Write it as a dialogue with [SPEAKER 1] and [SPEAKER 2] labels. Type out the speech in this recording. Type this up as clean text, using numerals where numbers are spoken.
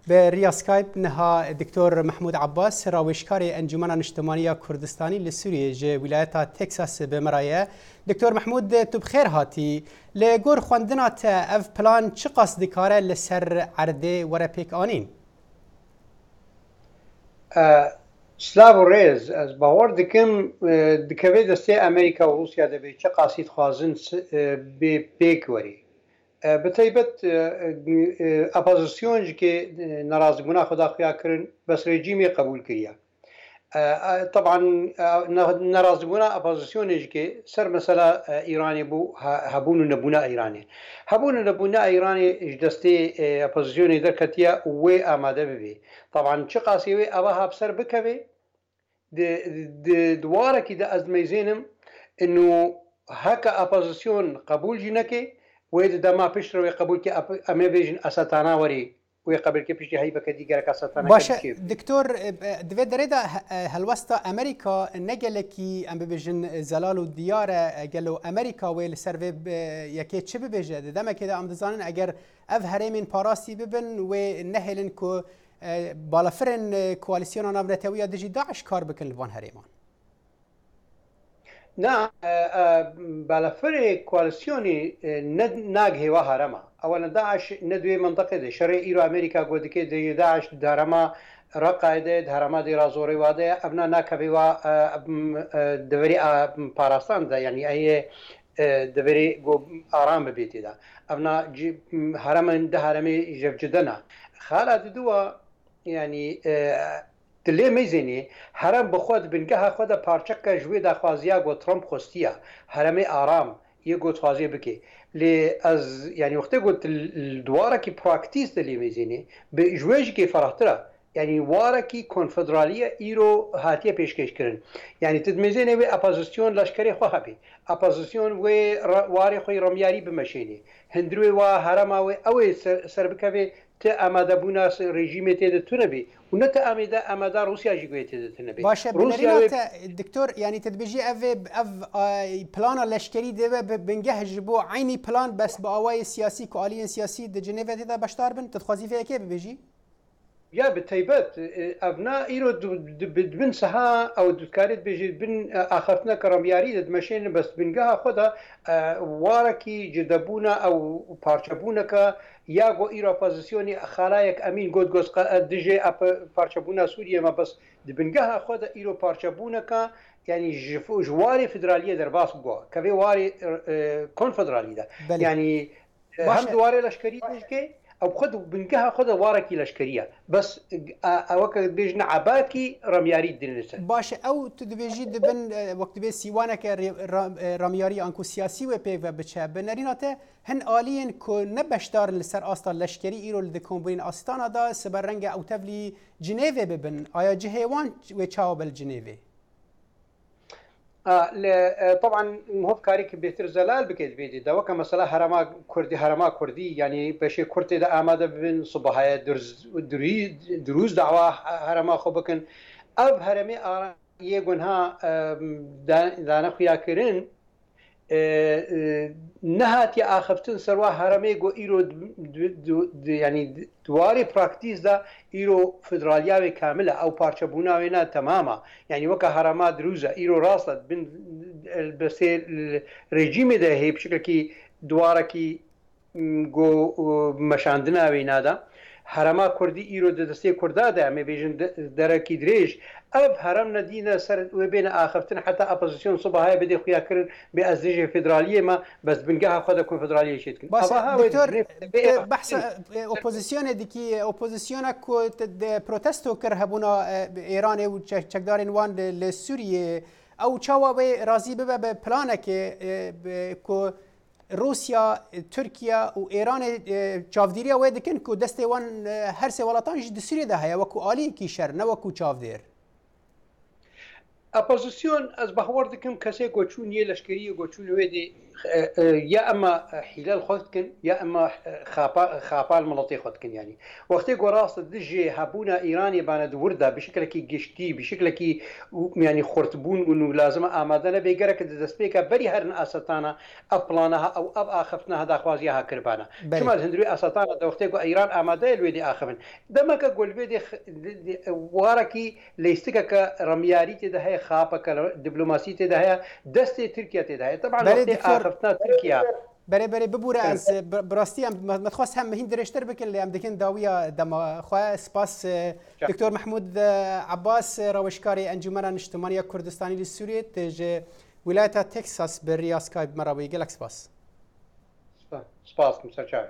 [SPEAKER 1] بريا سكايب نها دكتور محمود عباس راويشكاري انجمن اجتماعية كردستاني لسوريا جي ولاية تكساس بمرايا. دكتور محمود تو بخير هاتي لگور خواندنات اف پلان چه قصد کاره لسر عرده ورا پیک آنین؟
[SPEAKER 2] سلاو و ریز از باور دکم دکوی دسته امریکا و روسیا دبی چه قاصد خوازن به پیک وری بتایبت اپوزیسیون که ناراضگونه خدا خویا کرن بس رژیمی قبول کردیا. طبعا ناراضگونه اپوزیسیونی که سر مثلا ایرانی بو هبون نبونا ایرانی دسته اپوزیسیونی در کتیا و آماده بی. طبعا چه قاسیوی آبها بسر بکوی دواره که ده از میزنم انه هک اپوزیسیون قبول جنکه وید دما پیش رو قبول که امی بیشن اساتانا وری وی قبل که پیش هایی بکدی گر اساتانا
[SPEAKER 1] باشه دکتور دوید دريدا هلوستا امریکا نگله کی ام بیشن زلال و دیار گلو امریکا ویل سروی یکی چه بیشه دم که ام دزانن اگر اف هرمین پاراستی ببن و نهلن کو بالافرن کواليسيون نابرتوية دجي داعش كار بكن لبان هريمان.
[SPEAKER 2] نا بالافر کواليسيوني ناجه وهرما اولا داعش ندوي منطقه ده شرق ايرو امريكا گودكي دي داعش دارما رقايده دارما دي رازوري واده ابنا ناكبي وا دوري باراستان ده يعني اي دوري جو ارام بيتي ده ابنا هرم ده هرمي جفجدنا خالد دوا يعني تلی میزنی هرم بخود بنگه خود پارچک جوی دخوازیا گو ترامپ خوستیا هرم آرام یه گو توازی بکی لی از يعني وقتی گوت الدواره کی پراکتیس تلی میزنی به جویج کی فراتره يعني واره کی کنفدرالیه ایرو هاتیه پیشکش کردن يعني تدمیزنی و اپوزیسیون لشکری خواه بی اپوزیسیون و واره خوی رمیاری بمشینی هندروی و هرم او سربکوی آماده بونا رژیم تیده تنبی و نه آماده روسیا جیگوی تیده تنبی.
[SPEAKER 1] باشه بنرینات دکتور یعنی تدبیجی پلان لشکری ده بنگه جبو عینی پلان بس با آوای سیاسی کوالیین سیاسی ده جنیو تیده بشتار بن تدخوازی فیه که ببیجی؟
[SPEAKER 2] یا بتایبت ابنا ایرو بدبن سها او دکارت بيجي بن اخفتنا كرمياري دمشين بس بنجها خدا واركي جدبونا او بارشبونا ك ياغو ايرو بوزيشني خلايك امين گود گوس دجي اب بارشبونا سوريا ما بس بنجها خدا ايرو بارشبونا ك يعني جواري فدراليه درباس بو كبي واري كونفدراليه ده يعني هم دواري لشكري دجي او خد بنجها خد واركي لشكريه بس اوك بيجنا عباكي رمياري دينسه
[SPEAKER 1] باشه او تدبيجي دبن وقت بي سيوانك رمياري انكو سياسي و بي بچه بنريناته هن الين كو نبشدار لسر اصلا لشكري ايرو لدكومبين استانا دا سبرنگ او تبلي جنيف ببن ايا جهيوان و تشاو بالجنيف
[SPEAKER 2] طبعا هو كاريك بيتر زلال بكيت بيدي دا وكا مثلا هرما كردي يعني بشي كرتي دا آماده ببن صباحية دروز دعوة هرما خوبكن اب هرمي يقونها دانا خيا كرين نهاتي آخفتن سروا هرمي قو إيرو يعني دواري براكتيس دا إيرو فدرالياوي كاملة أو بارشبوناوينا تماما يعني وكا هرما دروزة إيرو راسلت بين بسي الرجيم دا هي بشكل كي دواركي قو مشاندناوينا دا هرما كردي إيرو دستي كردا دا عمي بيجن دركي دريج اب هرم ندينا سر وبين اخفتن حتى اپوزيسيون صباحيه بدي خويا كرن بازديجي فدراليه ما بس بنقاها خذ كونفدراليه شيتكن
[SPEAKER 1] دكتور بحث اوبوزيسيون ديكي اوبوزيسيون كو بروتستو كرهبونا ايران و چكدارين وان لسوريا او چاوا راضي به بلانك كو روسيا تركيا و ايران چاوديريا ودكن كو دستي وان هر سه ولاتان د سوريا ده هيا وكو الي كي شر نو وكو چاودير
[SPEAKER 2] اپوزیسیون از بهور دکم کسی گوچون یه لشکری گوچون ویدی یا اما حلال خود کن یا اما خاپال مناطق خود کن يعني وقتی گراست دجی هبونا ایرانی باند ورده بشکل کی گشتی بشکل کی يعني خرطبون ونو لازم آمدن بگره که دست پیکا بری هرن اساتانا اپلانها او اب آخفتنا هدا خوازیها کربانا شما هندروی اساتانا دا وقتی گو ایران آمده الویدی آخفن دما که گل ویدی وارکی لیستکا که رمیاری تده خاپا که دیپلماسی تده دست ترکیه تده طبعا وقتی آخفتنا ترکیه
[SPEAKER 1] برای ببوره از براستی هم متخواست هم مهین درشتر بکن لی هم دکن داویا دما خواه سپاس دکتور محمود عباس روشکاری انجمن اجتماعی کردستانی لسوریه تج ولایت تکساس بر ریاض کایب مرابی گلک سپاس
[SPEAKER 2] سپاس مستشار